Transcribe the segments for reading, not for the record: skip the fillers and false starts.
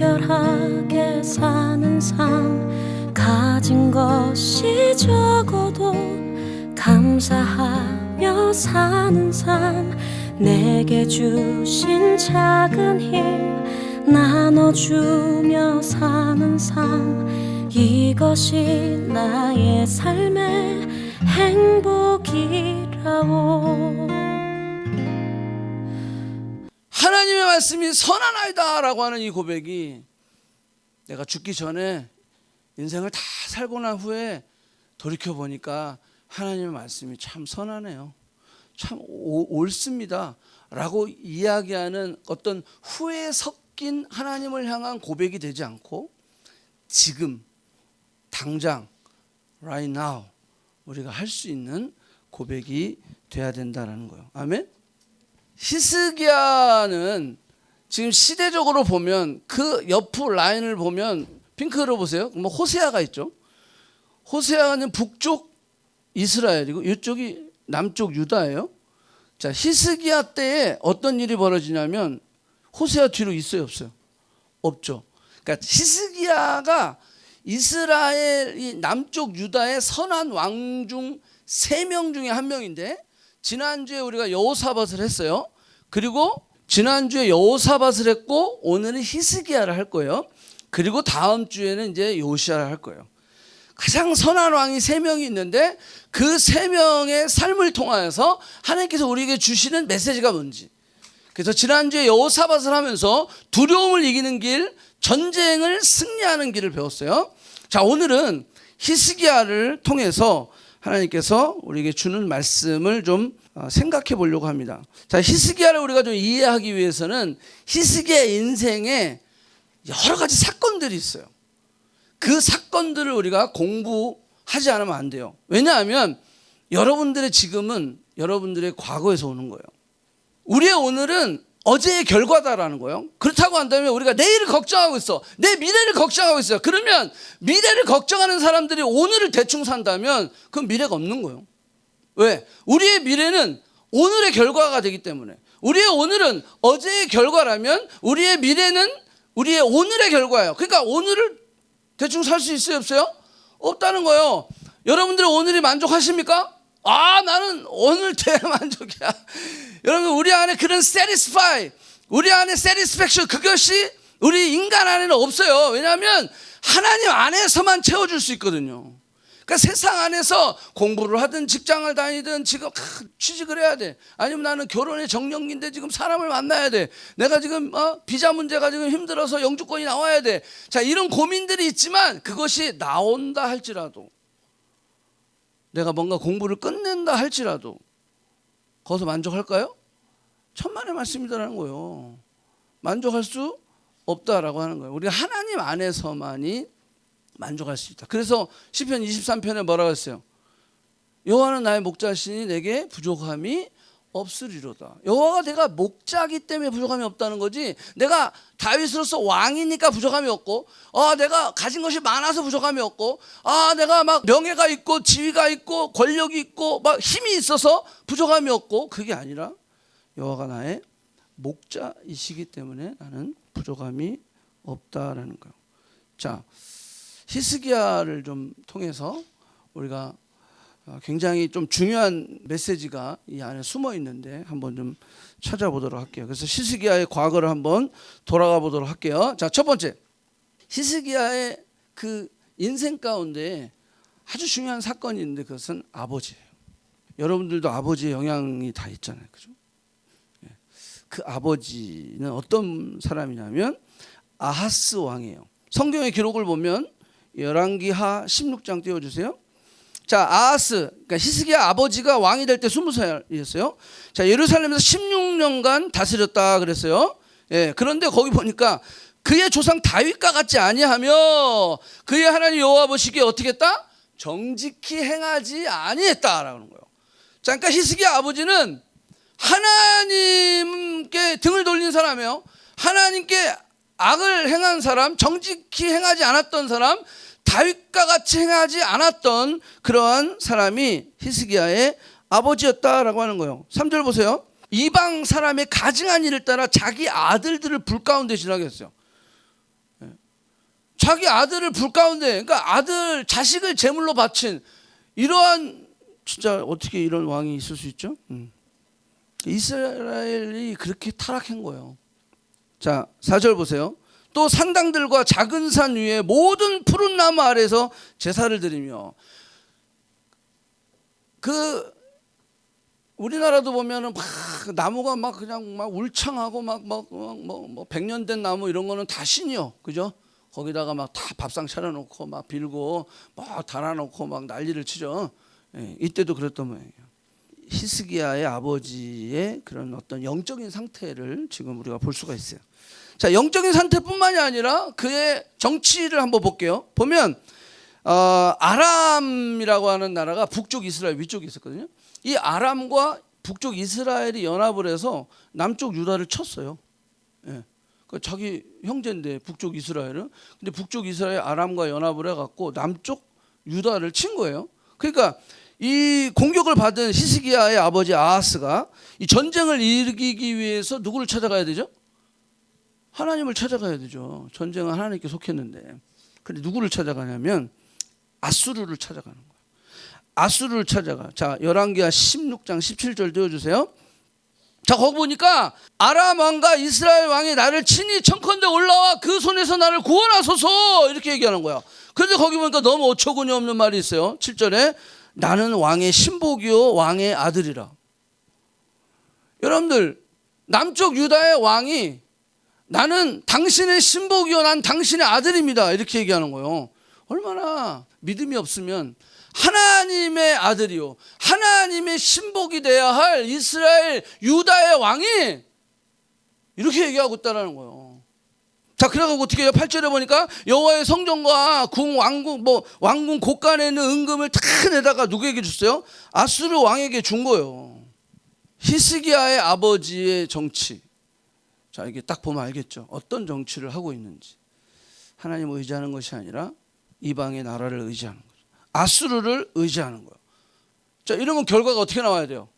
간결하게 사는 삶, 가진 것이 적어도 감사하며 사는 삶, 내게 주신 작은 힘 나눠주며 사는 삶, 이것이 나의 삶의 행복이라오. 하나님의 말씀이 선한 아이다 라고 하는 이 고백이, 내가 죽기 전에 인생을 다 살고 난 후에 돌이켜보니까 하나님의 말씀이 참 선하네요, 참 옳습니다 라고 이야기하는 어떤 후에 섞인 하나님을 향한 고백이 되지 않고, 지금 당장 right now 우리가 할 수 있는 고백이 돼야 된다는 거예요. 아멘. 히스기야는 지금 시대적으로 보면 그 옆 라인을 보면 핑크로 보세요. 뭐 호세아가 있죠. 호세아는 북쪽 이스라엘이고 이쪽이 남쪽 유다예요. 자, 히스기야 때에 어떤 일이 벌어지냐면 호세아 뒤로 있어요, 없어요? 없죠. 그러니까 히스기야가 이스라엘 이 남쪽 유다의 선한 왕 중 3명 중에 한 명인데, 지난주에 우리가 여호사밧을 했어요. 그리고 지난주에 여호사밧을 했고 오늘은 히스기야를 할 거예요. 그리고 다음 주에는 이제 요시야를 할 거예요. 가장 선한 왕이 3명이 있는데 그 3명의 삶을 통하여서 하나님께서 우리에게 주시는 메시지가 뭔지, 그래서 지난주에 여호사밧을 하면서 두려움을 이기는 길, 전쟁을 승리하는 길을 배웠어요. 자, 오늘은 히스기야를 통해서 하나님께서 우리에게 주는 말씀을 좀 생각해 보려고 합니다. 자, 히스기야를 우리가 좀 이해하기 위해서는 히스기야 인생에 여러 가지 사건들이 있어요. 그 사건들을 우리가 공부하지 않으면 안 돼요. 왜냐하면 여러분들의 지금은 여러분들의 과거에서 오는 거예요. 우리의 오늘은 어제의 결과다라는 거예요. 그렇다고 한다면 우리가 내일을 걱정하고 있어, 내 미래를 걱정하고 있어요. 그러면 미래를 걱정하는 사람들이 오늘을 대충 산다면 그건 미래가 없는 거예요. 왜? 우리의 미래는 오늘의 결과가 되기 때문에. 우리의 오늘은 어제의 결과라면 우리의 미래는 우리의 오늘의 결과예요. 그러니까 오늘을 대충 살 수 있어요, 없어요? 없다는 거예요. 여러분들은 오늘이 만족하십니까? 나는 오늘 대만족이야. 여러분, 우리 안에 그런 satisfy, 우리 안에 satisfaction, 그것이 우리 인간 안에는 없어요. 왜냐하면 하나님 안에서만 채워줄 수 있거든요. 그러니까 세상 안에서 공부를 하든 직장을 다니든 지금 취직을 해야 돼, 아니면 나는 결혼의 정년기인데 지금 사람을 만나야 돼, 내가 지금 비자 문제가 지금 힘들어서 영주권이 나와야 돼. 자, 이런 고민들이 있지만 그것이 나온다 할지라도, 내가 뭔가 공부를 끝낸다 할지라도 거기서 만족할까요? 천만의 말씀이라는 거예요. 만족할 수 없다라고 하는 거예요. 우리가 하나님 안에서만이 만족할 수 있다. 그래서 시편 23편에 뭐라고 했어요? 여호와는 나의 목자시니 내게 부족함이 없으리로다. 여호와가 내가 목자기 때문에 부족함이 없다는 거지, 내가 다윗으로서 왕이니까 부족함이 없고, 내가 가진 것이 많아서 부족함이 없고, 내가 막 명예가 있고 지위가 있고 권력이 있고 막 힘이 있어서 부족함이 없고, 그게 아니라 여호와가 나의 목자이시기 때문에 나는 부족함이 없다라는 거예요. 자, 히스기야를 좀 통해서 우리가 굉장히 좀 중요한 메시지가 이 안에 숨어 있는데 한번 좀 찾아보도록 할게요. 그래서 히스기야의 과거를 한번 돌아가 보도록 할게요. 자, 첫 번째, 히스기야의 그 인생 가운데 아주 중요한 사건이 있는데 그것은 아버지예요. 여러분들도 아버지의 영향이 다 있잖아요, 그죠? 그 아버지는 어떤 사람이냐면 아하스 왕이에요. 성경의 기록을 보면 열왕기하 16장 띄워주세요. 자, 아하스, 그러니까 히스기야 아버지가 왕이 될 때 20살이었어요. 자, 예루살렘에서 16년간 다스렸다 그랬어요. 그런데 거기 보니까 그의 조상 다윗과 같지 아니하며 그의 하나님 여호와 보시기에 어떻게 했다? 정직히 행하지 아니했다라는 거예요. 자, 그러니까 히스기야 아버지는 하나님께 등을 돌린 사람이에요. 하나님께 악을 행한 사람, 정직히 행하지 않았던 사람, 다윗과 같이 행하지 않았던 그러한 사람이 히스기야의 아버지였다라고 하는 거예요. 3절 보세요. 이방 사람의 가증한 일을 따라 자기 아들들을 불 가운데 지나게 했어요. 자기 아들을 불 가운데, 그러니까 자식을 제물로 바친 이러한, 진짜 어떻게 이런 왕이 있을 수 있죠? 이스라엘이 그렇게 타락한 거예요. 자, 4절 보세요. 또 산당들과 작은 산 위에 모든 푸른 나무 아래서 제사를 드리며. 우리나라도 보면은 막 나무가 막 그냥 막 울창하고 뭐 100년 된 나무 이런 거는 다 신이요, 그죠? 거기다가 막 다 밥상 차려놓고 막 빌고 막 달아놓고 막 난리를 치죠. 예, 이때도 그랬던 모양이에요. 히스기야의 아버지의 그런 어떤 영적인 상태를 지금 우리가 볼 수가 있어요. 자, 영적인 상태뿐만이 아니라 그의 정치를 한번 볼게요. 보면 아람이라고 하는 나라가 북쪽 이스라엘 위쪽에 있었거든요. 이 아람과 북쪽 이스라엘이 연합을 해서 남쪽 유다를 쳤어요. 예. 자기 형제인데 북쪽 이스라엘은. 근데 북쪽 이스라엘 아람과 연합을 해갖고 남쪽 유다를 친 거예요. 그러니까 이 공격을 받은 히스기야의 아버지 아하스가 이 전쟁을 이기기 위해서 누구를 찾아가야 되죠? 하나님을 찾아가야 되죠. 전쟁은 하나님께 속했는데. 근데 누구를 찾아가냐면 아수르를 찾아가는 거예요. 아수르를 찾아가. 자, 열왕기하 16장 17절 띄워주세요. 자, 거기 보니까 아람 왕과 이스라엘 왕이 나를 친히 청컨대 올라와 그 손에서 나를 구원하소서 이렇게 얘기하는 거야. 그런데 거기 보니까 너무 어처구니 없는 말이 있어요. 7절에 나는 왕의 신복이요 왕의 아들이라. 여러분들, 남쪽 유다의 왕이 나는 당신의 신복이요 난 당신의 아들입니다 이렇게 얘기하는 거예요. 얼마나 믿음이 없으면 하나님의 아들이요 하나님의 신복이 돼야 할 이스라엘 유다의 왕이 이렇게 얘기하고 있다는 거예요. 자, 그래가지고 어떻게 해요? 8절에 보니까 여호와의 성전과 왕궁 곳간에 있는 은금을 다 내다가 누구에게 줬어요? 아수르 왕에게 준 거예요. 히스기야의 아버지의 정치. 자, 이게 딱 보면 알겠죠. 어떤 정치를 하고 있는지. 하나님을 의지하는 것이 아니라 이방의 나라를 의지하는 거죠. 아수르를 의지하는 거예요. 자, 이러면 결과가 어떻게 나와야 돼요?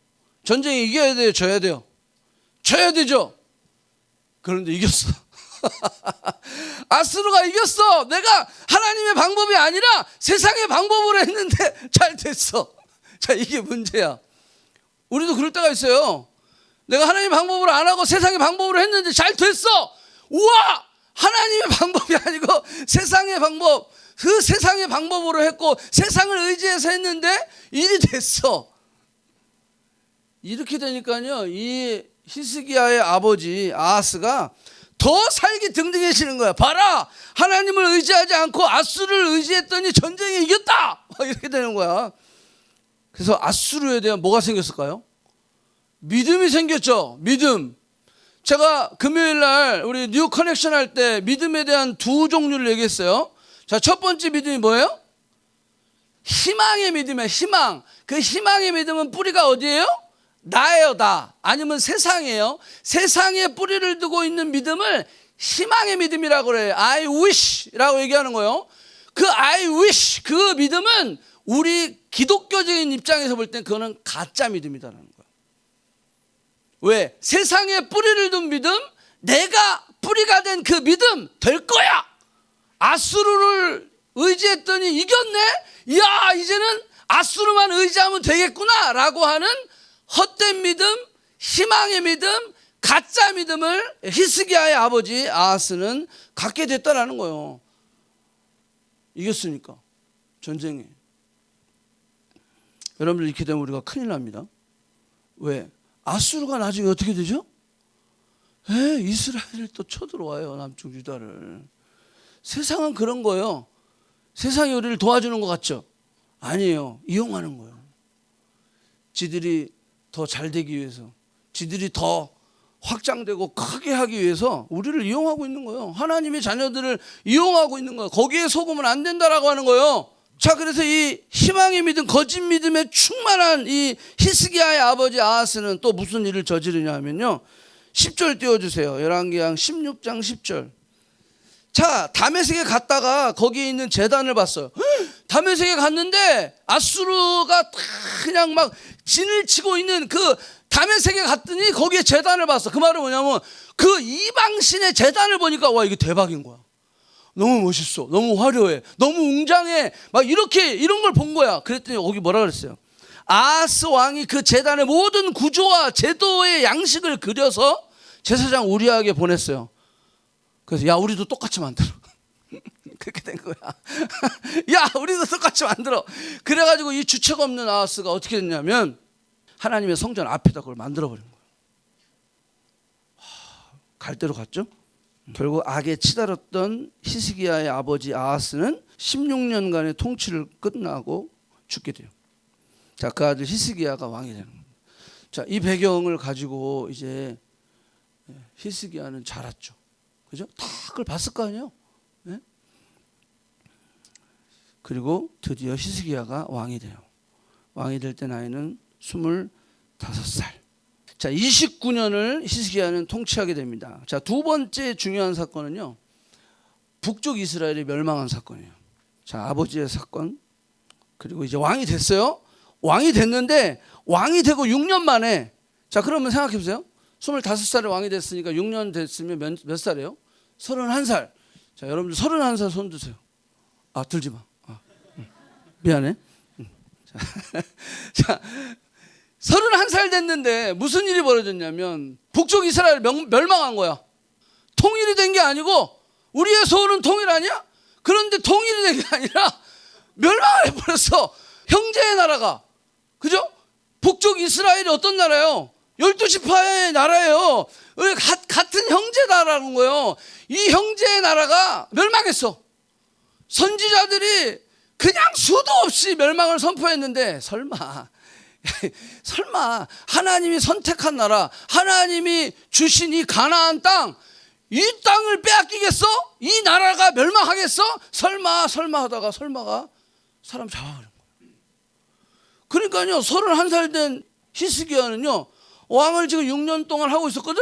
전쟁에 이겨야 돼요? 져야 돼요? 져야 되죠. 그런데 이겼어. 아수르가 이겼어. 내가 하나님의 방법이 아니라 세상의 방법으로 했는데 잘 됐어. 자, 이게 문제야. 우리도 그럴 때가 있어요. 내가 하나님의 방법으로 안 하고 세상의 방법으로 했는데 잘 됐어. 우와! 하나님의 방법이 아니고 세상의 방법. 그 세상의 방법으로 했고 세상을 의지해서 했는데 일이 됐어. 이렇게 되니까요, 이 히스기야의 아버지 아하스가 더 살기 등등해지는 거야. 봐라, 하나님을 의지하지 않고 아수르를 의지했더니 전쟁에 이겼다. 이렇게 되는 거야. 그래서 아수르에 대한 뭐가 생겼을까요? 믿음이 생겼죠. 믿음. 제가 금요일 날 우리 뉴 커넥션 할 때 믿음에 대한 두 종류를 얘기했어요. 자, 첫 번째 믿음이 뭐예요? 희망의 믿음이에요. 희망. 그 희망의 믿음은 뿌리가 어디예요? 나예요, 나. 아니면 세상이에요. 세상에 뿌리를 두고 있는 믿음을 희망의 믿음이라고 그래요. I wish라고 얘기하는 거예요. 그 I wish, 그 믿음은 우리 기독교적인 입장에서 볼 땐 그거는 가짜 믿음이다라는 거예요. 왜? 세상에 뿌리를 둔 믿음, 내가 뿌리가 된 그 믿음 될 거야. 아수르를 의지했더니 이겼네. 이야, 이제는 아수르만 의지하면 되겠구나 라고 하는 헛된 믿음, 희망의 믿음, 가짜 믿음을 히스기야의 아버지 아하스는 갖게 됐다라는 거예요. 이겼으니까 전쟁에. 여러분들, 이렇게 되면 우리가 큰일 납니다. 왜? 아수르가 나중에 어떻게 되죠? 이스라엘을 또 쳐들어와요, 남쪽 유다를. 세상은 그런 거예요. 세상이 우리를 도와주는 것 같죠? 아니에요. 이용하는 거예요. 지들이 더 잘 되기 위해서, 지들이 더 확장되고 크게 하기 위해서 우리를 이용하고 있는 거예요. 하나님의 자녀들을 이용하고 있는 거예요. 거기에 속으면 안 된다라고 하는 거예요. 자, 그래서 이 희망의 믿음, 거짓 믿음에 충만한 이 히스기야의 아버지 아하스는 또 무슨 일을 저지르냐 하면요, 10절 띄워주세요. 열왕기상 16장 10절. 자, 다메섹에 갔다가 거기에 있는 제단을 봤어요. 다메섹에 갔는데 아수르가 그냥 막 진을 치고 있는 그 다메섹에 갔더니 거기에 제단을 봤어. 그 말은 뭐냐면 그 이방신의 제단을 보니까 와, 이게 대박인 거야. 너무 멋있어, 너무 화려해, 너무 웅장해, 막 이렇게 이런 걸 본 거야. 그랬더니 거기 뭐라 그랬어요? 아하스 왕이 그 제단의 모든 구조와 제도의 양식을 그려서 제사장 우리아에게 보냈어요. 그래서 야, 우리도 똑같이 만들어. 그렇게 된 거야. 야, 우리도 똑같이 만들어. 그래가지고 이 주책 없는 아하스가 어떻게 됐냐면 하나님의 성전 앞에다 그걸 만들어버린 거예요. 갈 대로 갔죠. 결국 악에 치달았던 히스기야의 아버지 아하스는 16년간의 통치를 끝나고 죽게 돼요. 자, 그 아들 히스기야가 왕이 되는 거예요. 자, 이 배경을 가지고 이제 히스기야는 자랐죠. 그죠? 다 그걸 봤을 거 아니에요. 네? 그리고 드디어 히스기야가 왕이 돼요. 왕이 될 때 나이는 25살. 자, 29년을 히스기야는 통치하게 됩니다. 자, 두 번째 중요한 사건은요, 북쪽 이스라엘이 멸망한 사건이에요. 자, 아버지의 사건. 그리고 이제 왕이 됐어요. 왕이 됐는데 왕이 되고 6년 만에, 자, 그러면 생각해 보세요. 25살에 왕이 됐으니까 6년 됐으면 몇 살이에요? 31살. 자, 여러분들 31살 손 드세요. 아, 들지 마. 미안해. 자, 31살 됐는데 무슨 일이 벌어졌냐면 북쪽 이스라엘 멸망한 거야. 통일이 된 게 아니고, 우리의 소원은 통일 아니야? 그런데 통일이 된 게 아니라 멸망을 해버렸어. 형제의 나라가. 그죠? 북쪽 이스라엘이 어떤 나라예요? 12지파의 나라예요. 같은 형제다라는 거예요. 이 형제의 나라가 멸망했어. 선지자들이 그냥 수도 없이 멸망을 선포했는데 설마 하나님이 선택한 나라, 하나님이 주신 이 가나안 땅, 이 땅을 빼앗기겠어? 이 나라가 멸망하겠어? 설마 하다가 설마가 사람 잡아버린 거예요. 그러니까요, 31살 된 히스기야는요, 왕을 지금 6년 동안 하고 있었거든?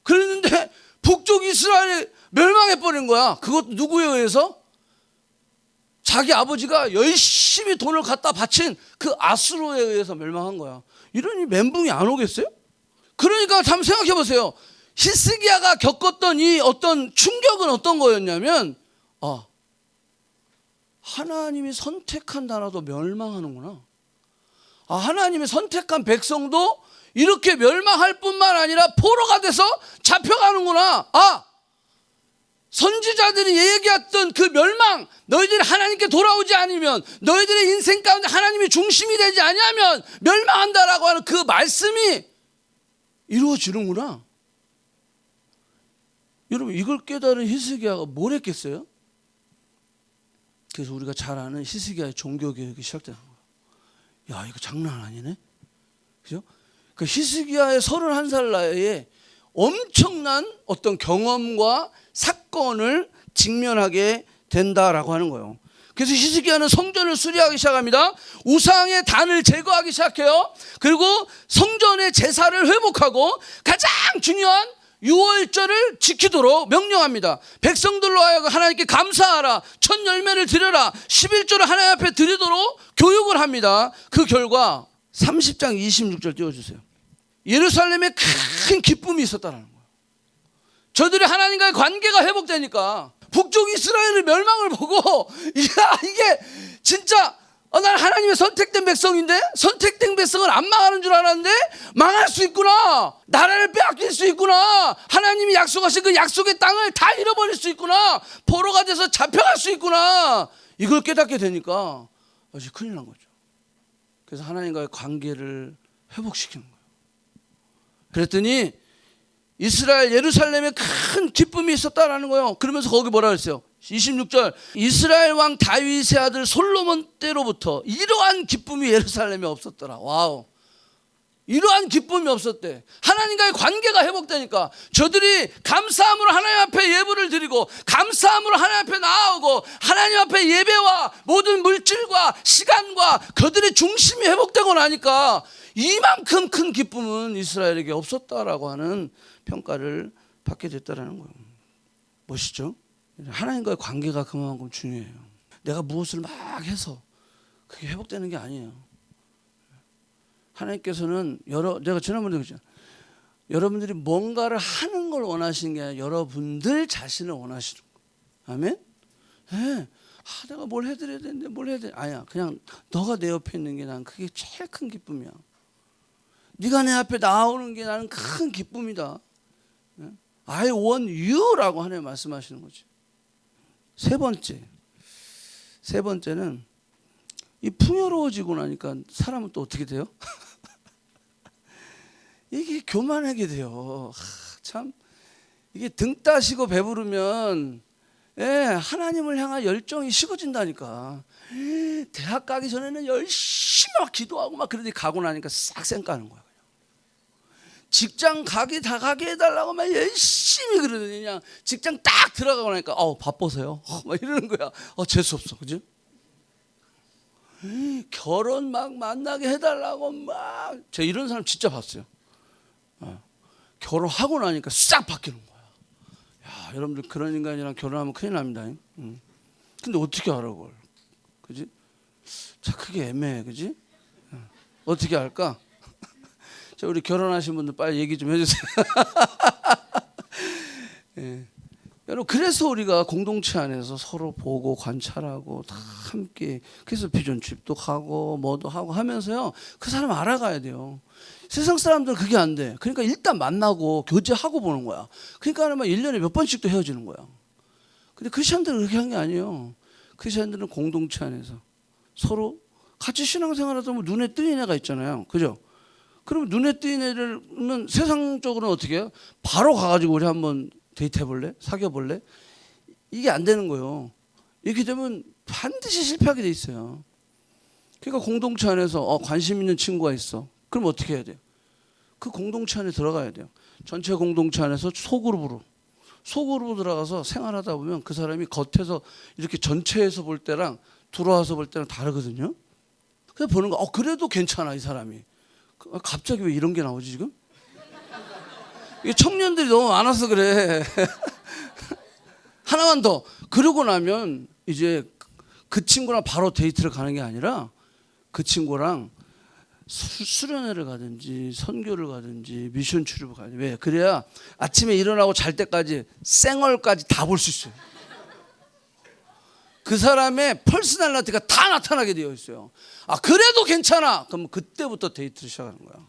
그랬는데 북쪽 이스라엘이 멸망해버린 거야. 그것도 누구에 의해서? 자기 아버지가 열심히 돈을 갖다 바친 그 아수르에 의해서 멸망한 거야. 이러니 멘붕이 안 오겠어요? 그러니까 참 생각해 보세요. 히스기야가 겪었던 이 어떤 충격은 어떤 거였냐면, 하나님이 선택한 나라도 멸망하는구나. 하나님이 선택한 백성도 이렇게 멸망할 뿐만 아니라 포로가 돼서 잡혀가는구나. 선지자들이 얘기했던 그 멸망, 너희들이 하나님께 돌아오지 않으면, 너희들의 인생 가운데 하나님이 중심이 되지 아니하면 멸망한다라고 하는 그 말씀이 이루어지는구나. 여러분, 이걸 깨달은 히스기야가 뭘 했겠어요? 그래서 우리가 잘 아는 히스기야의 종교개혁이 시작되는 거예요. 야, 이거 장난 아니네. 그죠? 그 히스기야의 31살 나이에 엄청난 어떤 경험과 사건을 직면하게 된다라고 하는 거예요. 그래서 히스기야는 성전을 수리하기 시작합니다. 우상의 단을 제거하기 시작해요. 그리고 성전의 제사를 회복하고 가장 중요한 유월절을 지키도록 명령합니다. 백성들로 하여금 하나님께 감사하라, 첫 열매를 드려라, 11조를 하나님 앞에 드리도록 교육을 합니다. 그 결과 30장 26절 띄워주세요. 예루살렘에 큰 기쁨이 있었다는 거예요. 저들이 하나님과의 관계가 회복되니까 북쪽 이스라엘의 멸망을 보고, 이야, 이게 진짜 난 하나님의 선택된 백성인데, 선택된 백성은 안 망하는 줄 알았는데 망할 수 있구나. 나라를 빼앗길 수 있구나. 하나님이 약속하신 그 약속의 땅을 다 잃어버릴 수 있구나. 포로가 돼서 잡혀갈 수 있구나. 이걸 깨닫게 되니까 아주 큰일 난 거죠. 그래서 하나님과의 관계를 회복시키는 거예요. 그랬더니 이스라엘 예루살렘에 큰 기쁨이 있었다라는 거예요. 그러면서 거기 뭐라 그랬어요? 26절, 이스라엘 왕 다윗의 아들 솔로몬 때로부터 이러한 기쁨이 예루살렘에 없었더라. 와우, 이러한 기쁨이 없었대. 하나님과의 관계가 회복되니까 저들이 감사함으로 하나님 앞에 예물을 드리고, 감사함으로 하나님 앞에 나아오고, 하나님 앞에 예배와 모든 물질과 시간과 그들의 중심이 회복되고 나니까 이만큼 큰 기쁨은 이스라엘에게 없었다라고 하는 평가를 받게 됐다라는 거예요. 멋있죠? 하나님과의 관계가 그만큼 중요해요. 내가 무엇을 막 해서 그게 회복되는 게 아니에요. 하나님께서는 내가 지난번에 그랬잖아요. 여러분들이 뭔가를 하는 걸 원하시는 게 아니라 여러분들 자신을 원하시는 거예요. 아멘? 예. 내가 뭘 해드려야 되는데 뭘 해야 돼? 아니야. 그냥 너가 내 옆에 있는 게 난 그게 제일 큰 기쁨이야. 네가 내 앞에 나오는 게 나는 큰 기쁨이다. 예? I want you라고 하나님 말씀하시는 거지. 세 번째는 이 풍요로워지고 나니까 사람은 또 어떻게 돼요? 이게 교만하게 돼요. 참 이게 등 따시고 배부르면 하나님을 향한 열정이 식어진다니까. 대학 가기 전에는 열심히 막 기도하고 막 그러더니 가고 나니까 싹 쌩까는 거야. 직장 가게 해달라고 막 열심히 그러더니 그냥 직장 딱 들어가고 나니까 바빠서요. 막 이러는 거야. 재수 없어, 그지? 결혼 막 만나게 해달라고 막 제가 이런 사람 진짜 봤어요. 결혼하고 나니까 싹 바뀌는 거야. 야, 여러분들 그런 인간이랑 결혼하면 큰일 납니다. 근데 어떻게 알아 그걸? 그지? 자, 그게 애매해, 그지? 어떻게 할까? 자, 우리 결혼하신 분들 빨리 얘기 좀 해주세요. 예. 여러분, 그래서 우리가 공동체 안에서 서로 보고 관찰하고 다 함께, 그래서 비전집도 가고 뭐도 하고 하면서요, 그 사람 알아가야 돼요. 세상 사람들은 그게 안 돼. 그러니까 일단 만나고 교제하고 보는 거야. 그러니까 1년에 몇 번씩도 헤어지는 거야. 근데 크리스천들은 그렇게 한 게 아니에요. 크리스천들은 공동체 안에서 서로 같이 신앙생활하다 보면 눈에 띄는 애가 있잖아요. 그죠? 그럼 눈에 띄는 애들은 세상적으로는 어떻게 해요? 바로 가가지고 우리 한번 데이트해볼래? 사귀어볼래? 이게 안 되는 거예요. 이렇게 되면 반드시 실패하게 돼 있어요. 그러니까 공동체 안에서 관심 있는 친구가 있어. 그럼 어떻게 해야 돼요? 그 공동체 안에 들어가야 돼요. 전체 공동체 안에서 소그룹으로 들어가서 생활하다 보면 그 사람이 겉에서 이렇게 전체에서 볼 때랑 들어와서 볼 때랑 다르거든요. 그래서 보는 거, 그래도 괜찮아 이 사람이. 갑자기 왜 이런 게 나오지 지금? 이게 청년들이 너무 많아서 그래. 하나만 더. 그러고 나면 이제 그 친구랑 바로 데이트를 가는 게 아니라 그 친구랑 수련회를 가든지 선교를 가든지 미션 출입을 가든지. 왜? 그래야 아침에 일어나고 잘 때까지 생얼까지 다 볼 수 있어요. 그 사람의 퍼스널리티가 다 나타나게 되어 있어요. 그래도 괜찮아. 그럼 그때부터 데이트를 시작하는 거야.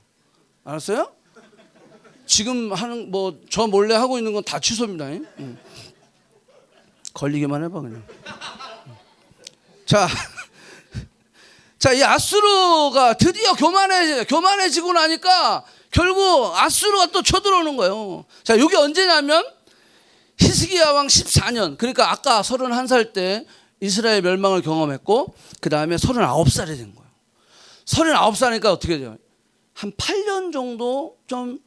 알았어요? 지금 하는 저 몰래 하고 있는 건 다 취소입니다. 걸리기만 해봐 그냥. 자, 이 아수르가 드디어 교만해지고 나니까 결국 아수르가 또 쳐들어오는 거예요. 자, 이게 언제냐면 히스기야 왕 14년. 그러니까 아까 31살 때 이스라엘 멸망을 경험했고 그 다음에 39살이 된 거예요. 39살이니까 어떻게 돼요? 한 8년 정도 좀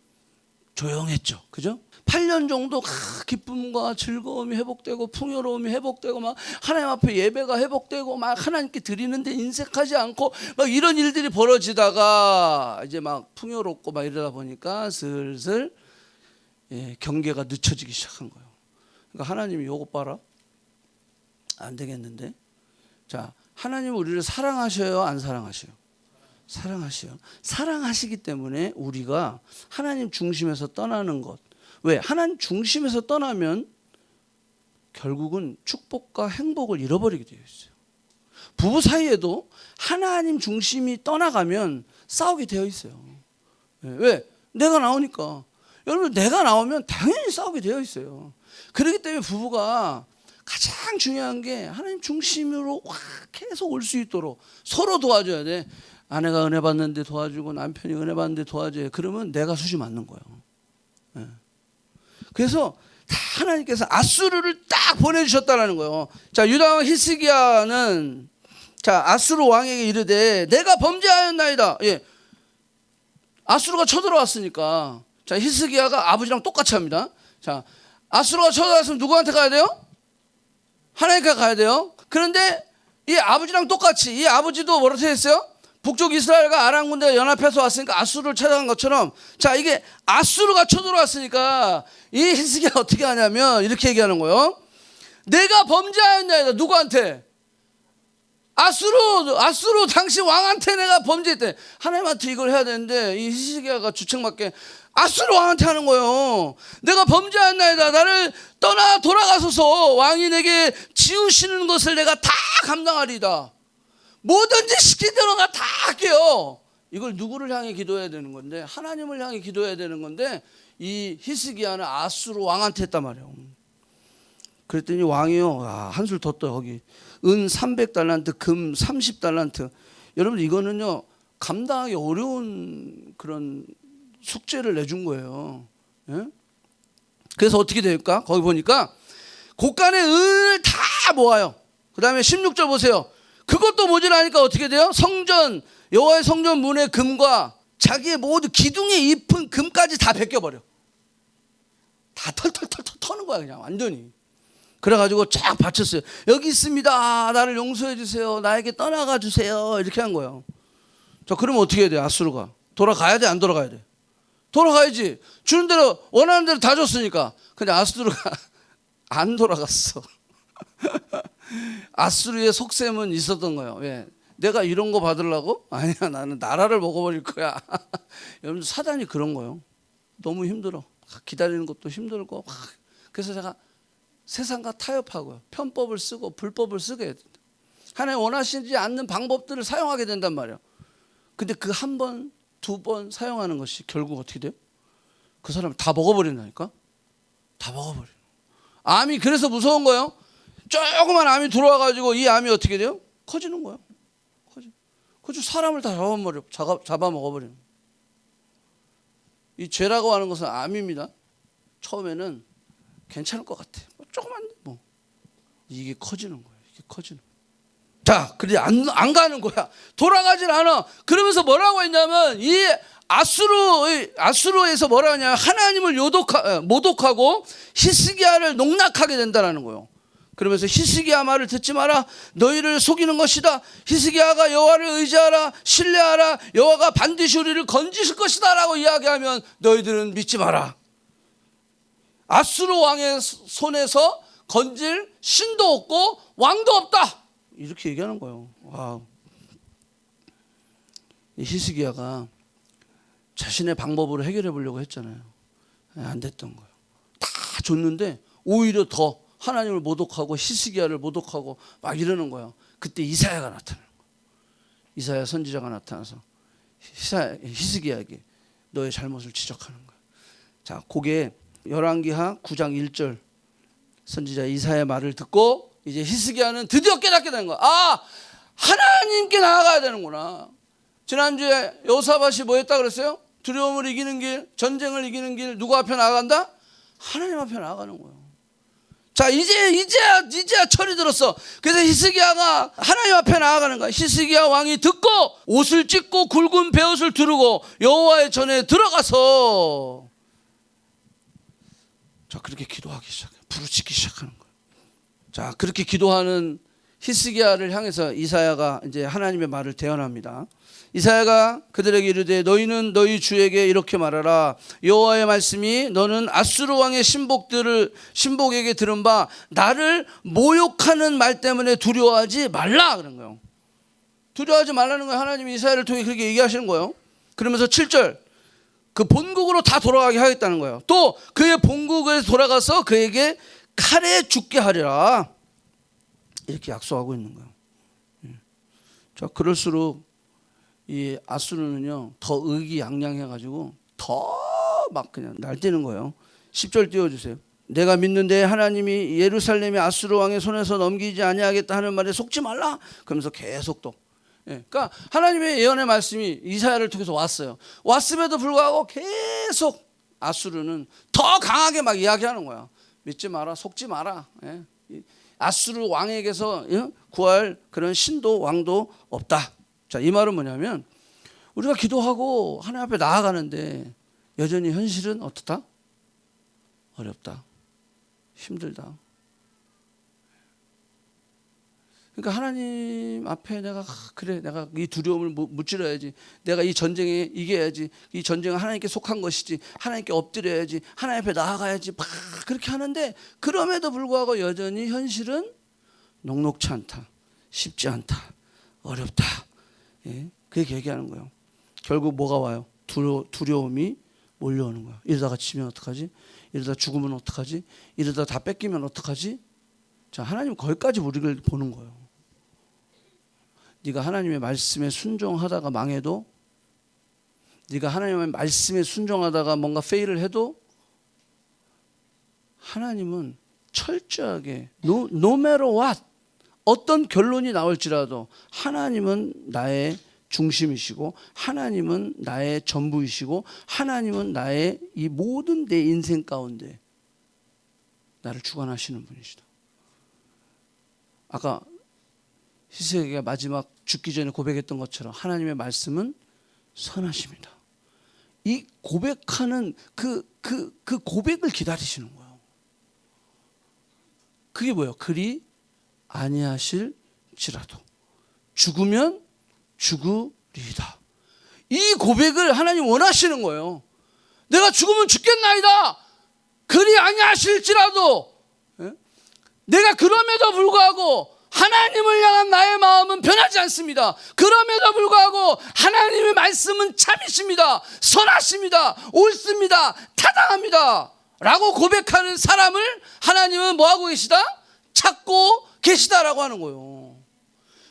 조용했죠. 그죠? 8년 정도 기쁨과 즐거움이 회복되고 풍요로움이 회복되고 막 하나님 앞에 예배가 회복되고 막 하나님께 드리는데 인색하지 않고 막 이런 일들이 벌어지다가 이제 막 풍요롭고 막 이러다 보니까 슬슬 경계가 늦춰지기 시작한 거예요. 그러니까 하나님이 요거 봐라. 안 되겠는데. 자, 하나님은 우리를 사랑하셔요, 안 사랑하셔요? 사랑하셔요. 사랑하시기 때문에 우리가 하나님 중심에서 떠나는 것. 왜? 하나님 중심에서 떠나면 결국은 축복과 행복을 잃어버리게 되어 있어요. 부부 사이에도 하나님 중심이 떠나가면 싸우게 되어 있어요. 왜? 내가 나오니까. 여러분, 내가 나오면 당연히 싸우게 되어 있어요. 그렇기 때문에 부부가 가장 중요한 게 하나님 중심으로 계속 올 수 있도록 서로 도와줘야 돼. 아내가 은혜 받는데 도와주고 남편이 은혜 받는데 도와줘요. 그러면 내가 수지 맞는 거예요. 그래서 다 하나님께서 아수르를 딱 보내주셨다는 거예요. 자, 유다 왕 히스기야는 아수르 왕에게 이르되 내가 범죄하였나이다. 아수르가 쳐들어왔으니까. 자, 히스기야가 아버지랑 똑같이 합니다. 자, 아수르가 쳐들어왔으면 누구한테 가야 돼요? 하나님께 가야 돼요. 그런데 이 아버지랑 똑같이 이 아버지도 뭐라고 했어요? 북쪽 이스라엘과 아람 군대가 연합해서 왔으니까 아수르를 찾아간 것처럼, 자, 이게 아수르가 쳐들어왔으니까 이 히스기야가 어떻게 하냐면 이렇게 얘기하는 거예요. 내가 범죄하였나이다. 누구한테? 아수르 당시 왕한테 내가 범죄했대. 하나님한테 이걸 해야 되는데 이 히스기야가 주책맞게 아수르 왕한테 하는 거예요. 내가 범죄하였나이다. 나를 떠나 돌아가소서. 왕이 내게 지으시는 것을 내가 다 감당하리이다. 뭐든지 시키대로가 다 할게요. 이걸 누구를 향해 기도해야 되는 건데, 하나님을 향해 기도해야 되는 건데, 이 히스기야는 아수르 왕한테 했단 말이에요. 그랬더니 왕이요, 한술 더 떠. 여기 은 300달란트, 금 30달란트. 여러분, 이거는요 감당하기 어려운 그런 숙제를 내준 거예요. 예? 그래서 어떻게 될까? 거기 보니까 곳간의 은을 다 모아요. 그 다음에 16절 보세요. 그것도 모자라니까 어떻게 돼요? 성전, 여호와의 성전 문의 금과 자기의 모두 기둥에 잎은 금까지 다 벗겨버려. 다 털털털털 터는 거야, 그냥 완전히. 그래가지고 쫙 바쳤어요. 여기 있습니다. 나를 용서해 주세요. 나에게 떠나가 주세요. 이렇게 한 거예요. 자, 그러면 어떻게 해야 돼? 아수르가 돌아가야 돼? 안 돌아가야 돼? 돌아가야지. 주는 대로, 원하는 대로 다 줬으니까. 근데 아수르가 안 돌아갔어. 아수르의 속셈은 있었던 거예요. 왜? 내가 이런 거 받으려고? 아니야, 나는 나라를 먹어버릴 거야. 여러분, 사단이 그런 거예요. 너무 힘들어. 기다리는 것도 힘들고. 그래서 제가 세상과 타협하고요. 편법을 쓰고 불법을 쓰게 된다. 하나님 원하시지 않는 방법들을 사용하게 된단 말이에요. 근데 그 한 번, 두 번 사용하는 것이 결국 어떻게 돼요? 그 사람을 다 먹어버린다니까? 다 먹어버려. 암이 그래서 무서운 거예요. 조그만 암이 들어와가지고 이 암이 어떻게 돼요? 커지는 거예요. 그래서 사람을 다 잡아먹어버리는 거예요. 이 죄라고 하는 것은 암입니다. 처음에는 괜찮을 것 같아. 조그만데 뭐. 이게 커지는 거예요. 이게 커지는 거예요. 자, 그래 안 가는 거야. 돌아가질 않아. 그러면서 뭐라고 했냐면 이 아수르에서 뭐라고 하냐면 하나님을 모독하고 히스기야를 농락하게 된다는 거예요. 그러면서 히스기야 말을 듣지 마라. 너희를 속이는 것이다. 히스기야가 여호와를 의지하라. 신뢰하라. 여호와가 반드시 우리를 건지실 것이다 라고 이야기하면 너희들은 믿지 마라. 아수르 왕의 손에서 건질 신도 없고 왕도 없다. 이렇게 얘기하는 거예요. 와우. 이 히스기야가 자신의 방법으로 해결해 보려고 했잖아요. 안 됐던 거예요. 다 줬는데 오히려 더 하나님을 모독하고 히스기야를 모독하고 막 이러는 거예요. 그때 이사야가 나타나는 거예요. 이사야 선지자가 나타나서 히스기야에게 너의 잘못을 지적하는 거예요. 자, 그게 열왕기하 9장 1절 선지자 이사야의 말을 듣고 이제 히스기야는 드디어 깨닫게 되는 거야. 아, 하나님께 나아가야 되는구나. 지난주에 여호사밧이 뭐 했다 그랬어요? 두려움을 이기는 길, 전쟁을 이기는 길, 누구 앞에 나아간다? 하나님 앞에 나아가는 거예요. 자, 이제야 철이 들었어. 그래서 히스기야가 하나님 앞에 나아가는 거야. 히스기야 왕이 듣고 옷을 찢고 굵은 베옷을 두르고 여호와의 전에 들어가서 자, 그렇게 기도하기 시작해요. 부르짖기 시작하는 거예요. 자, 그렇게 기도하는 히스기야를 향해서 이사야가 이제 하나님의 말을 대언합니다. 이사야가 그들에게 이르되 너희는 너희 주에게 이렇게 말하라. 여호와의 말씀이 너는 아수르 왕의 신복에게 들은 바 나를 모욕하는 말 때문에 두려워하지 말라 그런 거예요. 두려워하지 말라는 거예요. 하나님이 이사야를 통해 그렇게 얘기하시는 거예요. 그러면서 7절 그 본국으로 다 돌아가게 하겠다는 거예요. 또 그의 본국에 돌아가서 그에게 칼에 죽게 하리라 이렇게 약속하고 있는 거예요. 자, 그럴수록 이 아수르는요 더 의기양양해가지고 더 막 그냥 날뛰는 거예요. 10절 띄워주세요. 내가 믿는데 하나님이 예루살렘이 아수르 왕의 손에서 넘기지 아니하겠다 하는 말에 속지 말라. 그러면서 계속 또 그러니까 하나님의 예언의 말씀이 이사야를 통해서 왔어요. 왔음에도 불구하고 계속 아수르는 더 강하게 막 이야기하는 거야. 믿지 마라, 속지 마라. 아수르 왕에게서 구할 그런 신도 왕도 없다. 자, 이 말은 뭐냐면 우리가 기도하고 하나님 앞에 나아가는데 여전히 현실은 어떻다? 어렵다. 힘들다. 그러니까 하나님 앞에 내가 내가 이 두려움을 무찌러야지. 내가 이 전쟁에 이겨야지. 이 전쟁은 하나님께 속한 것이지. 하나님께 엎드려야지. 하나님 앞에 나아가야지. 막 그렇게 하는데 그럼에도 불구하고 여전히 현실은 녹록치 않다. 쉽지 않다. 어렵다. 그렇게 얘기하는 거예요. 결국 뭐가 와요? 두려움이 몰려오는 거야. 이러다가 지면 어떡하지? 이러다 죽으면 어떡하지? 이러다 다 뺏기면 어떡하지? 자, 하나님은 거기까지 우리를 보는 거예요. 네가 하나님의 말씀에 순종하다가 망해도, 네가 하나님의 말씀에 순종하다가 뭔가 페일을 해도 하나님은 철저하게 no matter what, 어떤 결론이 나올지라도 하나님은 나의 중심이시고, 하나님은 나의 전부이시고, 하나님은 나의 이 모든 내 인생 가운데 나를 주관하시는 분이시다. 아까 히스기야가 마지막 죽기 전에 고백했던 것처럼 하나님의 말씀은 선하십니다. 이 고백하는 그 고백을 기다리시는 거예요. 그게 뭐예요? 그리 아니하실지라도 죽으면 죽으리이다. 이 고백을 하나님 원하시는 거예요. 내가 죽으면 죽겠나이다. 그리 아니하실지라도, 내가 그럼에도 불구하고 하나님을 향한 나의 마음은 변하지 않습니다. 그럼에도 불구하고 하나님의 말씀은 참이십니다. 선하십니다. 옳습니다. 타당합니다. 라고 고백하는 사람을 하나님은 뭐하고 계시다? 찾고 계시다라고 하는 거예요.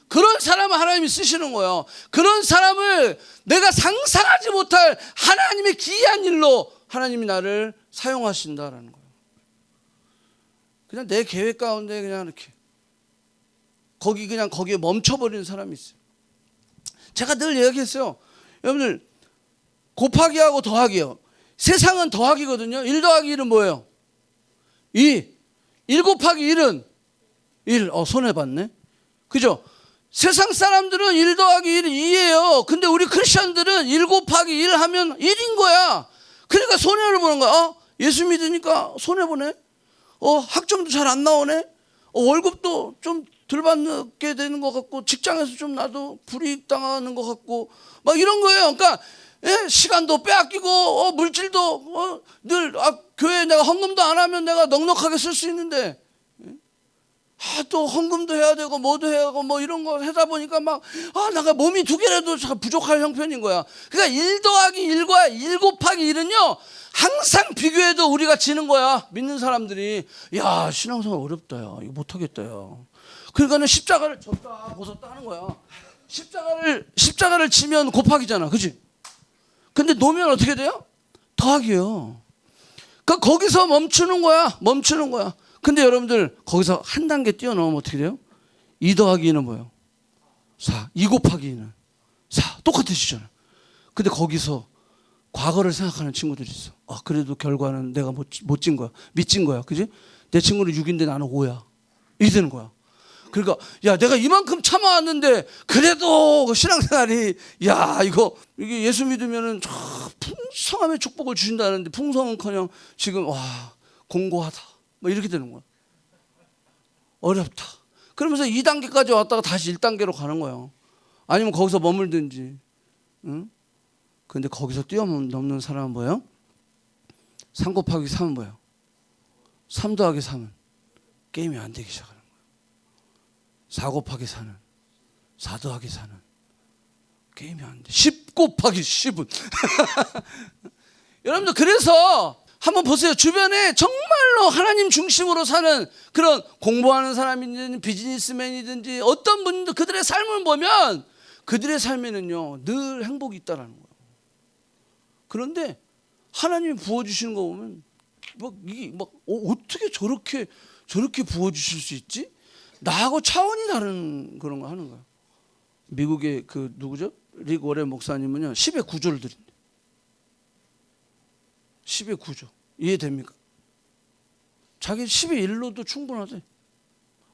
그런 사람을 하나님이 쓰시는 거예요. 그런 사람을 내가 상상하지 못할 하나님의 기이한 일로 하나님이 나를 사용하신다라는 거예요. 그냥 내 계획 가운데 그냥 이렇게 거기에 멈춰버리는 사람이 있어요. 제가 늘 이야기했어요. 여러분들, 곱하기하고 더하기요. 세상은 더하기거든요. 1 더하기 1은 뭐예요? 2. 1 곱하기 1은 1. 손해봤네. 그죠? 세상 사람들은 1 더하기 1은 2예요. 근데 우리 크리스천들은 1 곱하기 1 하면 1인 거야. 그러니까 손해를 보는 거야. 예수 믿으니까 손해보네. 학점도 잘 안 나오네. 월급도 좀 덜 받게 되는 것 같고, 직장에서 좀 나도 불이익 당하는 것 같고, 막 이런 거예요. 그러니까 시간도 빼앗기고, 물질도 늘 교회에 내가 헌금도 안 하면 내가 넉넉하게 쓸 수 있는데, 또 헌금도 해야 되고 뭐도 해야 하고 뭐 이런 거 하다 보니까 막 내가 몸이 2개라도 부족할 형편인 거야. 그러니까 1 더하기 1과 1 곱하기 1은요 항상 비교해도 우리가 지는 거야. 믿는 사람들이 야, 신앙생활 어렵다, 야, 이거 못하겠다, 야. 그러니까는 십자가를 졌다 벗었다 하는 거야. 십자가를 지면 곱하기잖아, 그렇지? 근데 놓으면 어떻게 돼요? 더하기예요. 그러니까 거기서 멈추는 거야. 근데 여러분들 거기서 한 단계 뛰어넘으면 어떻게 돼요? 2 더하기 2는 뭐예요? 4. 2 곱하기 2는 4. 똑같으시잖아요. 근데 거기서 과거를 생각하는 친구들이 있어. 그래도 결과는 내가 못 찐 거야. 미친 거야. 그지? 내 친구는 6인데 나는 5야. 이렇게 되는 거야. 그러니까 야, 내가 이만큼 참아왔는데 그래도 신앙생활이 이게 예수 믿으면은 풍성함의 축복을 주신다는데 풍성은커녕 지금 공고하다. 뭐 이렇게 되는 거야. 어렵다. 그러면서 2단계까지 왔다가 다시 1단계로 가는 거예요. 아니면 거기서 머물든지. 응? 근데 거기서 뛰어넘는 사람은 뭐예요? 3 곱하기 3은 뭐예요? 3 더하기 3은 게임이 안 되기 시작하는 거예요. 4 곱하기 4는 4 더하기 4는 게임이 안 돼. 10 곱하기 10은 여러분들, 그래서 한번 보세요. 주변에 정말로 하나님 중심으로 사는 그런 공부하는 사람이든지 비즈니스맨이든지 어떤 분들 그들의 삶을 보면 그들의 삶에는요 늘 행복이 있다라는 거예요. 그런데 하나님이 부어주시는 거 보면 어떻게 저렇게 부어주실 수 있지? 나하고 차원이 다른 그런 거 하는 거예요. 미국의 누구죠? 릭 워렌 목사님은요 10의 9조를 드린대. 10의 9조 이해됩니까? 자기 10의 1로도 충분하대.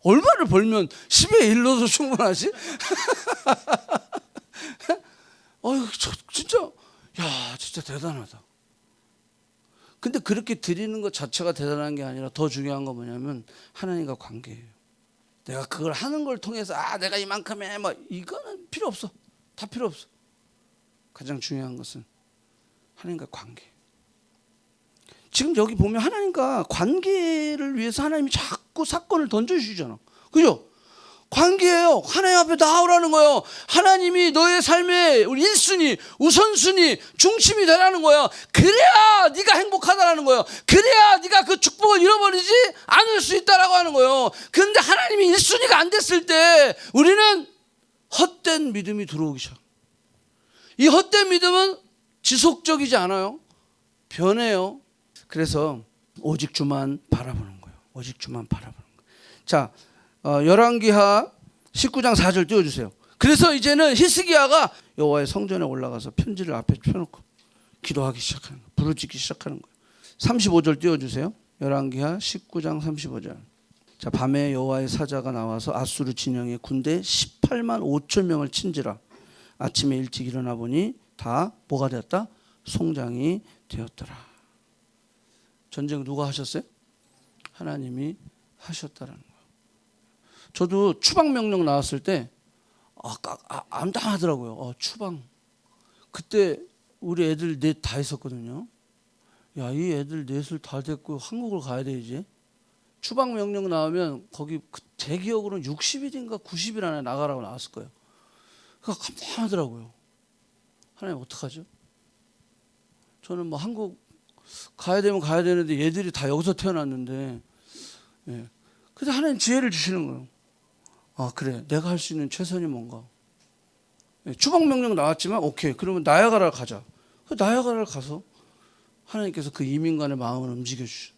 얼마를 벌면 10의 1로도 충분하지? 진짜 대단하다. 근데 그렇게 드리는 것 자체가 대단한 게 아니라 더 중요한 건 뭐냐면 하나님과 관계예요. 내가 그걸 하는 걸 통해서 내가 이만큼 해 이거는 필요 없어. 다 필요 없어. 가장 중요한 것은 하나님과 관계. 지금 여기 보면 하나님과 관계를 위해서 하나님이 자꾸 사건을 던져주시잖아. 그죠? 관계예요. 하나님 앞에 나오라는 거예요. 하나님이 너의 삶의 1순위, 우선순위, 중심이 되라는 거예요. 그래야 네가 행복하다라는 거예요. 그래야 네가 그 축복을 잃어버리지 않을 수 있다라고 하는 거예요. 그런데 하나님이 1순위가 안 됐을 때 우리는 헛된 믿음이 들어오기 시작. 이 헛된 믿음은 지속적이지 않아요. 변해요. 그래서 오직 주만 바라보는 거예요. 오직 주만 바라보는 거예요. 자, 열왕기하 19장 4절 띄워주세요. 그래서 이제는 히스기야가 여호와의 성전에 올라가서 편지를 앞에 펴놓고 기도하기 시작하는 거예요. 부르짖기 시작하는 거예요. 35절 띄워주세요. 열왕기하 19장 35절. 자, 밤에 여호와의 사자가 나와서 아수르 진영의 군대 18만 5천 명을 친지라. 아침에 일찍 일어나 보니 다 뭐가 되었다? 송장이 되었더라. 전쟁 누가 하셨어요? 하나님이 하셨다라는 거예요. 저도 추방 명령 나왔을 때 암담하더라고요. 추방. 그때 우리 애들 넷 다 있었거든요. 야, 이 애들 넷을 다 데리고 한국을 가야 돼 이제. 추방 명령 나오면 거기 제 기억으로는 60일인가 90일 안에 나가라고 나왔을 거예요. 그러니까 감탄하더라고요. 하나님 어떡하죠? 저는 뭐 한국 가야 되면 가야 되는데 얘들이 다 여기서 태어났는데, 예. 근데 하나님 지혜를 주시는 거예요. 아, 그래, 내가 할 수 있는 최선이 뭔가. 예. 추방 명령 나왔지만 오케이, 그러면 나야가라를 가자. 나야가라를 가서 하나님께서 그 이민관의 마음을 움직여 주셔.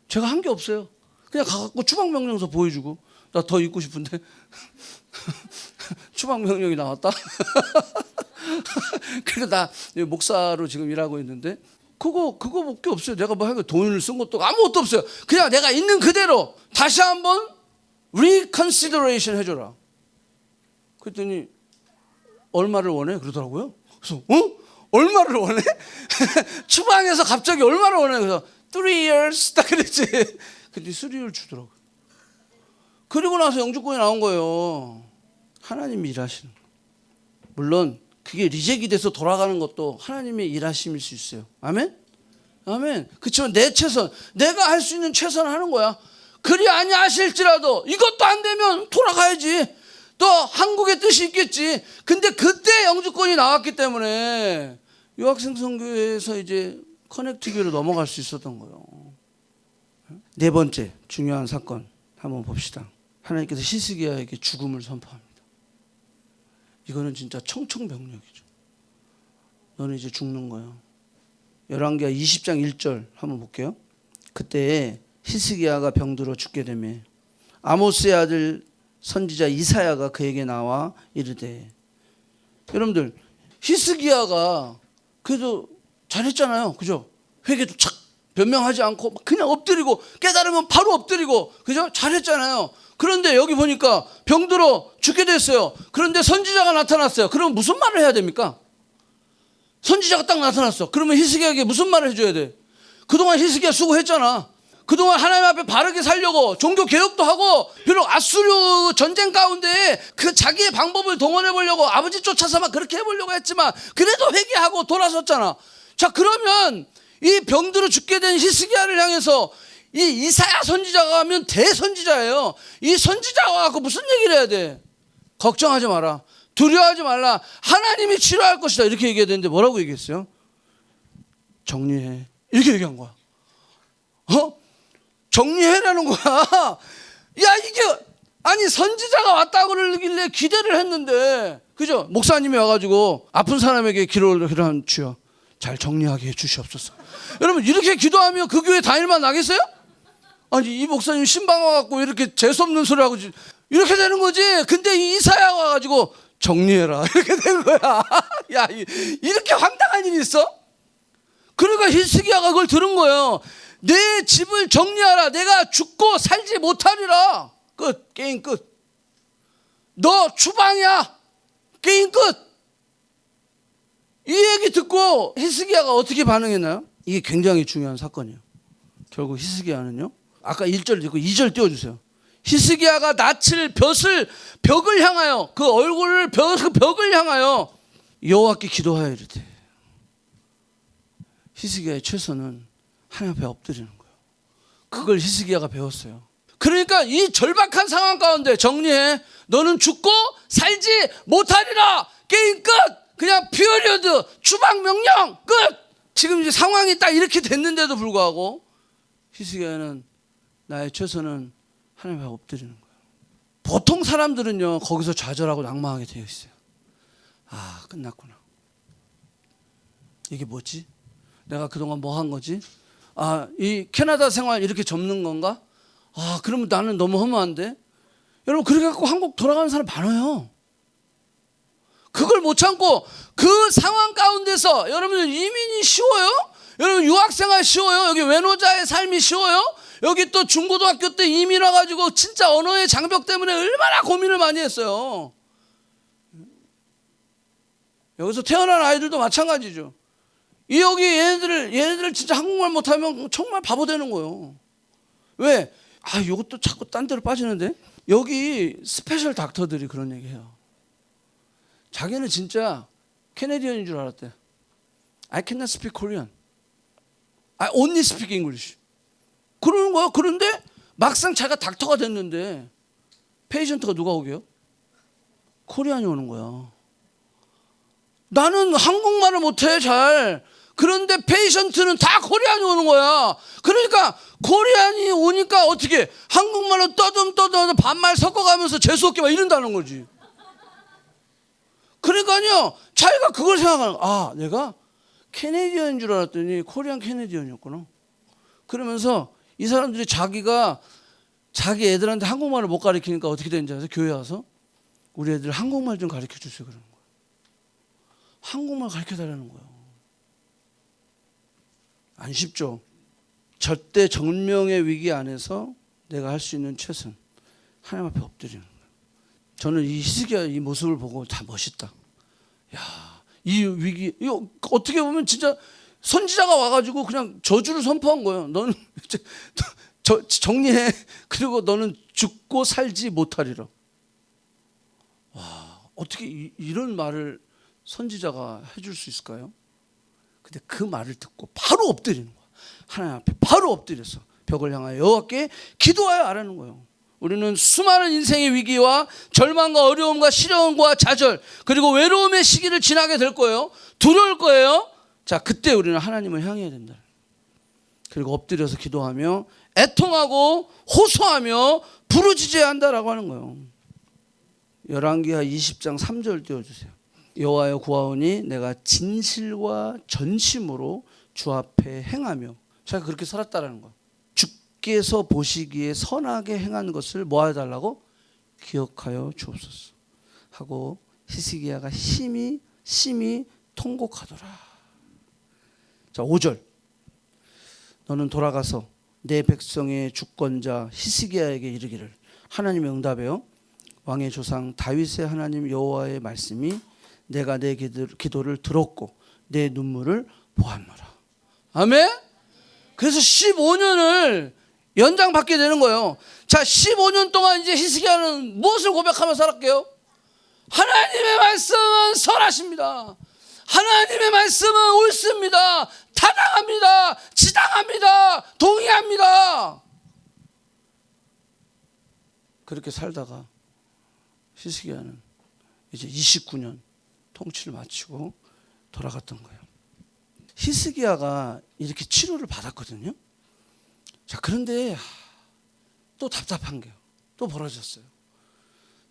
제가 한 게 없어요. 그냥 가갖고 추방 명령서 보여주고, 나 더 있고 싶은데 추방 명령이 나왔다. 그래서 나 목사로 지금 일하고 있는데 그거밖에 없어요. 내가 뭐 하고 돈을 쓴 것도 아무것도 없어요. 그냥 내가 있는 그대로 다시 한번 reconsideration 해줘라. 그랬더니 얼마를 원해? 그러더라고요. 그래서 얼마를 원해? 추방해서 갑자기 얼마를 원해? 그래서 3 years 딱 그랬지. 근데 3year 주더라고요. 그리고 나서 영주권이 나온 거예요. 하나님이 일하시는 거예요. 물론 그게 리젝이 돼서 돌아가는 것도 하나님의 일하심일 수 있어요. 아멘? 아멘. 그렇지만 내 최선, 내가 할 수 있는 최선을 하는 거야. 그리 아니하실지라도 이것도 안 되면 돌아가야지. 또 한국의 뜻이 있겠지. 근데 그때 영주권이 나왔기 때문에 유학생 선교회에서 이제 커넥트교로 넘어갈 수 있었던 거예요. 네 번째 중요한 사건 한번 봅시다. 하나님께서 히스기야에게 죽음을 선포합니다. 이거는 진짜 청청병력이죠. 너는 이제 죽는 거야. 열왕기하 20장 1절 한번 볼게요. 그때 히스기야가 병들어 죽게 되며 아모스의 아들 선지자 이사야가 그에게 나와 이르되. 여러분들, 히스기야가 그래도 잘했잖아요. 그죠? 회개도 착 변명하지 않고 그냥 엎드리고, 깨달으면 바로 엎드리고, 그죠? 잘했잖아요. 그런데 여기 보니까 병들어 죽게 됐어요. 그런데 선지자가 나타났어요. 그러면 무슨 말을 해야 됩니까? 선지자가 딱 나타났어. 그러면 히스기야에게 무슨 말을 해줘야 돼? 그동안 히스기야 수고했잖아. 그동안 하나님 앞에 바르게 살려고 종교 개혁도 하고, 비록 아수르 전쟁 가운데 그 자기의 방법을 동원해 보려고 아버지 쫓아서 막 그렇게 해보려고 했지만 그래도 회개하고 돌아섰잖아. 자, 그러면 이 병들어 죽게 된 히스기야를 향해서 이 이사야 선지자가 하면 대선지자예요. 이 선지자가 갖고 무슨 얘기를 해야 돼? 걱정하지 마라. 두려워하지 말라. 하나님이 치료할 것이다. 이렇게 얘기해야 되는데 뭐라고 얘기했어요? 정리해. 이렇게 얘기한 거야. 정리해라는 거야. 야, 이게 아니 선지자가 왔다고 그러길래 기대를 했는데, 그죠? 목사님이 와가지고 아픈 사람에게 기도한 주여 잘 정리하게 해 주시옵소서. 여러분, 이렇게 기도하면 그 교회 다닐만 나겠어요? 아니, 이 목사님 신방 와갖고 이렇게 재수없는 소리 하고 이렇게 되는 거지. 근데 이 이사야 와가지고 정리해라 이렇게 된 거야. 야, 이렇게 황당한 일이 있어? 그러니까 히스기야가 그걸 들은 거예요. 내 집을 정리하라. 내가 죽고 살지 못하리라. 끝. 게임 끝. 너 추방이야. 게임 끝. 이 얘기 듣고 히스기야가 어떻게 반응했나요? 이게 굉장히 중요한 사건이에요. 결국 히스기야는요, 아까 1절 듣고 2절 띄워주세요. 히스기야가 낯을 벽을 향하여, 그 얼굴을 벽을 향하여 여호와께 기도하여 이르되. 히스기야의 최선은 하나님 앞에 엎드리는 거예요. 그걸 히스기야가 배웠어요. 그러니까 이 절박한 상황 가운데 정리해. 너는 죽고 살지 못하리라. 게임 끝. 그냥 피어리어드. 추방 명령 끝. 지금 이제 상황이 딱 이렇게 됐는데도 불구하고 히스기야는 나의 최선은 하나님 앞에 엎드리는 거예요. 보통 사람들은요 거기서 좌절하고 낭망하게 되어 있어요. 아, 끝났구나. 이게 뭐지? 내가 그동안 뭐 한 거지? 아, 이 캐나다 생활 이렇게 접는 건가? 아, 그러면 나는 너무 허무한데? 여러분, 그렇게 갖고 한국 돌아가는 사람 많아요. 그걸 못 참고 그 상황 가운데서 여러분 이민이 쉬워요? 여러분 유학생활 쉬워요? 여기 외노자의 삶이 쉬워요? 여기 또 중고등학교 때 이민 와가지고 진짜 언어의 장벽 때문에 얼마나 고민을 많이 했어요. 여기서 태어난 아이들도 마찬가지죠. 여기 얘네들 진짜 한국말 못하면 정말 바보 되는 거예요. 왜? 아, 이것도 자꾸 딴 데로 빠지는데? 여기 스페셜 닥터들이 그런 얘기해요. 자기는 진짜 캐네디언인 줄 알았대. I cannot speak Korean. I only speak English. 그러는 거야. 그런데 막상 자기가 닥터가 됐는데 페이션트가 누가 오게요? 코리안이 오는 거야. 나는 한국말을 못해 잘. 그런데 페이션트는 다 코리안이 오는 거야. 그러니까 코리안이 오니까 어떻게 한국말로 떠듬 반말 섞어가면서 재수없게 막 이런다는 거지. 그러니까요 자기가 그걸 생각하는 거야. 아, 내가 캐네디언인 줄 알았더니 코리안 캐네디언이었구나. 그러면서 이 사람들이 자기 애들한테 한국말을 못 가르치니까 어떻게 되는지 알아서 교회 와서 우리 애들 한국말 좀 가르쳐 주세요 그러는 거야. 한국말 가르쳐 달라는 거예요. 안 쉽죠. 절대 정명의 위기 안에서 내가 할 수 있는 최선 하나님 앞에 엎드리는 거예요. 저는 이 히스기야 이 모습을 보고 다 멋있다. 야, 이 위기 이거 어떻게 보면 진짜 선지자가 와가지고 그냥 저주를 선포한 거예요. 너는 정리해. 그리고 너는 죽고 살지 못하리라. 와, 어떻게 이런 말을 선지자가 해줄 수 있을까요? 근데 그 말을 듣고 바로 엎드리는 거야. 하나님 앞에 바로 엎드려서 벽을 향하여 여호와께 기도하여 아뢰는 거예요. 우리는 수많은 인생의 위기와 절망과 어려움과 시련과 좌절 그리고 외로움의 시기를 지나게 될 거예요. 두려울 거예요. 자, 그때 우리는 하나님을 향해야 된다. 그리고 엎드려서 기도하며 애통하고 호소하며 부르짖어야 한다라고 하는 거예요. 열왕기하 20장 3절 띄워주세요. 여호와여 구하오니 내가 진실과 전심으로 주 앞에 행하며 자기가 그렇게 살았다라는 거예요. 주께서 보시기에 선하게 행한 것을 뭐 해달라고? 기억하여 주옵소서 하고 히스기야가 심히 통곡하더라. 자, 5절. 너는 돌아가서 내 백성의 주권자 히스기야에게 이르기를 하나님의 응답에요. 왕의 조상 다윗의 하나님 여호와의 말씀이 내가 내 기도를 들었고 내 눈물을 보았노라. 아멘. 그래서 15년을 연장받게 되는 거예요. 자, 15년 동안 이제 히스기야는 무엇을 고백하며 살았게요? 하나님의 말씀은 선하십니다. 하나님의 말씀은 옳습니다. 타당합니다. 지당합니다. 동의합니다. 그렇게 살다가 히스기야는 이제 29년 통치를 마치고 돌아갔던 거예요. 히스기야가 이렇게 치료를 받았거든요. 자, 그런데 또 답답한 게요. 또 벌어졌어요.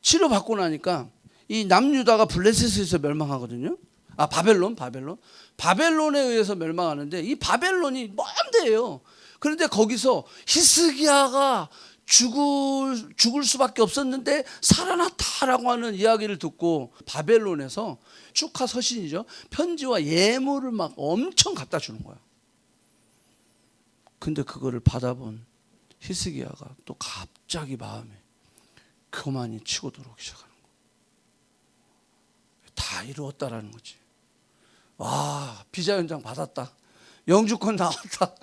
치료받고 나니까 이 남유다가 블레셋에서 멸망하거든요. 아, 바벨론에 의해서 멸망하는데 이 바벨론이 먼 데예요. 그런데 거기서 히스기야가 죽을 수밖에 없었는데 살아났다라고 하는 이야기를 듣고 바벨론에서 축하 서신이죠. 편지와 예물을 막 엄청 갖다 주는 거야. 근데 그거를 받아본 히스기야가 또 갑자기 마음에 교만이 치고 들어오기 시작하는 거야. 다 이루었다라는 거지. 와, 비자 연장 받았다. 영주권 나왔다.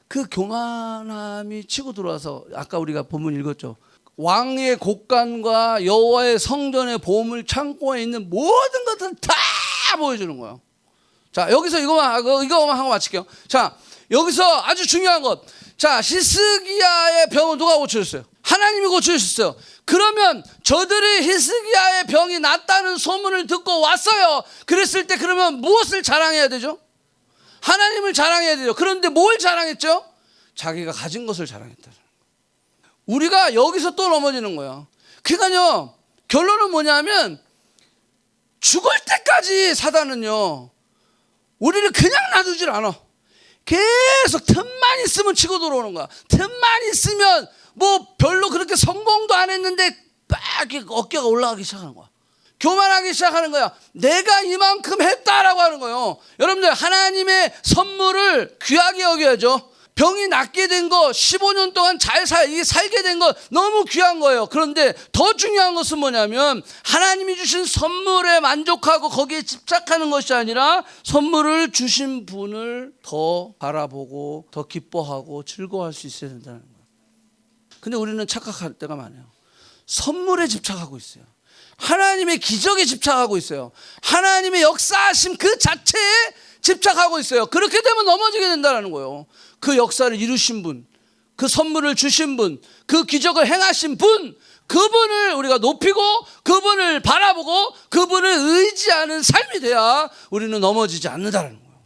그 교만함이 치고 들어와서 아까 우리가 본문 읽었죠. 왕의 곡간과 여호와의 성전의 보물 창고에 있는 모든 것을 다 보여주는 거예요. 자, 여기서 이거만 하고 마칠게요. 자, 여기서 아주 중요한 것. 자, 히스기야의 병은 누가 고쳐줬어요? 하나님이 고쳐주셨어요. 그러면 저들이 히스기야의 병이 낫다는 소문을 듣고 왔어요. 그랬을 때 그러면 무엇을 자랑해야 되죠? 하나님을 자랑해야 되죠. 그런데 뭘 자랑했죠? 자기가 가진 것을 자랑했다. 우리가 여기서 또 넘어지는 거예요. 그러니까요, 결론은 뭐냐면 죽을 때까지 사단은요, 우리를 그냥 놔두질 않아. 계속 틈만 있으면 치고 들어오는 거야. 틈만 있으면 뭐 별로 그렇게 성공도 안 했는데 막 어깨가 올라가기 시작하는 거야. 교만하기 시작하는 거야. 내가 이만큼 했다라고 하는 거예요. 여러분들, 하나님의 선물을 귀하게 여겨야죠. 병이 낫게 된 거, 15년 동안 잘 살게 된 거 너무 귀한 거예요. 그런데 더 중요한 것은 뭐냐면 하나님이 주신 선물에 만족하고 거기에 집착하는 것이 아니라 선물을 주신 분을 더 바라보고 더 기뻐하고 즐거워할 수 있어야 된다는 거예요. 근데 우리는 착각할 때가 많아요. 선물에 집착하고 있어요. 하나님의 기적에 집착하고 있어요. 하나님의 역사하심 그 자체에 집착하고 있어요. 그렇게 되면 넘어지게 된다는 거예요. 그 역사를 이루신 분, 그 선물을 주신 분, 그 기적을 행하신 분, 그분을 우리가 높이고 그분을 바라보고 그분을 의지하는 삶이 돼야 우리는 넘어지지 않는다는 거예요.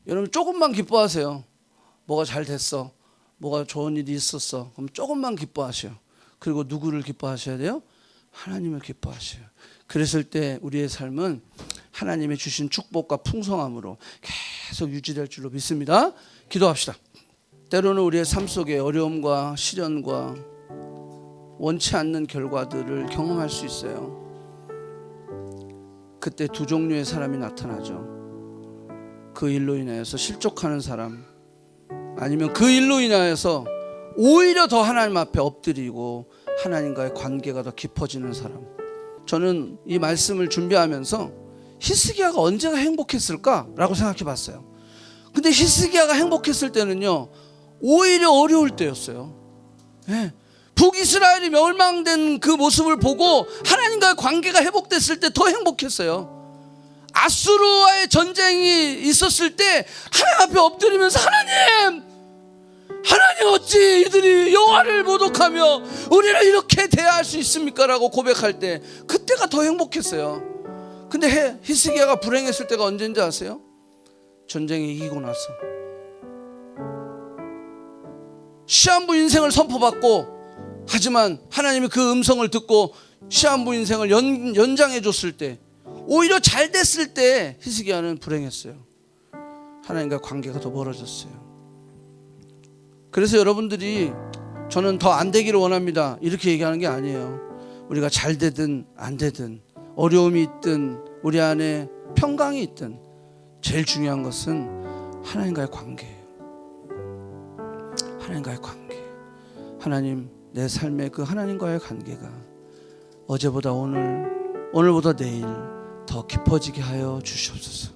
여러분, 조금만 기뻐하세요. 뭐가 잘 됐어, 뭐가 좋은 일이 있었어. 그럼 조금만 기뻐하세요. 그리고 누구를 기뻐하셔야 돼요? 하나님을 기뻐하셔요. 그랬을 때 우리의 삶은 하나님의 주신 축복과 풍성함으로 계속 유지될 줄로 믿습니다. 기도합시다. 때로는 우리의 삶 속에 어려움과 시련과 원치 않는 결과들을 경험할 수 있어요. 그때 두 종류의 사람이 나타나죠. 그 일로 인하여서 실족하는 사람, 아니면 그 일로 인하여서 오히려 더 하나님 앞에 엎드리고 하나님과의 관계가 더 깊어지는 사람. 저는 이 말씀을 준비하면서 히스기야가 언제가 행복했을까라고 생각해 봤어요. 근데 히스기야가 행복했을 때는요, 오히려 어려울 때였어요. 네. 북이스라엘이 멸망된 그 모습을 보고 하나님과의 관계가 회복됐을 때 더 행복했어요. 아수르와의 전쟁이 있었을 때 하나님 앞에 엎드리면서 하나님 어찌 이들이 여호와를 모독하며 우리를 이렇게 대할 수 있습니까? 라고 고백할 때 그때가 더 행복했어요. 근데 히스기야가 불행했을 때가 언제인지 아세요? 전쟁에 이기고 나서 시한부 인생을 선포받고, 하지만 하나님이 그 음성을 듣고 시한부 인생을 연장해 줬을 때, 오히려 잘 됐을 때 히스기야는 불행했어요. 하나님과 관계가 더 멀어졌어요. 그래서 여러분들이, 저는 더 안 되기를 원합니다, 이렇게 얘기하는 게 아니에요. 우리가 잘 되든 안 되든, 어려움이 있든 우리 안에 평강이 있든, 제일 중요한 것은 하나님과의 관계예요. 하나님과의 관계. 하나님, 내 삶의 그 하나님과의 관계가 어제보다 오늘보다 내일 더 깊어지게 하여 주시옵소서.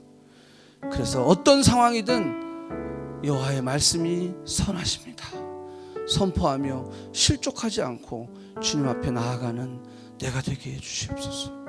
그래서 어떤 상황이든 여호와의 말씀이 선하십니다. 선포하며 실족하지 않고 주님 앞에 나아가는 내가 되게 해 주시옵소서.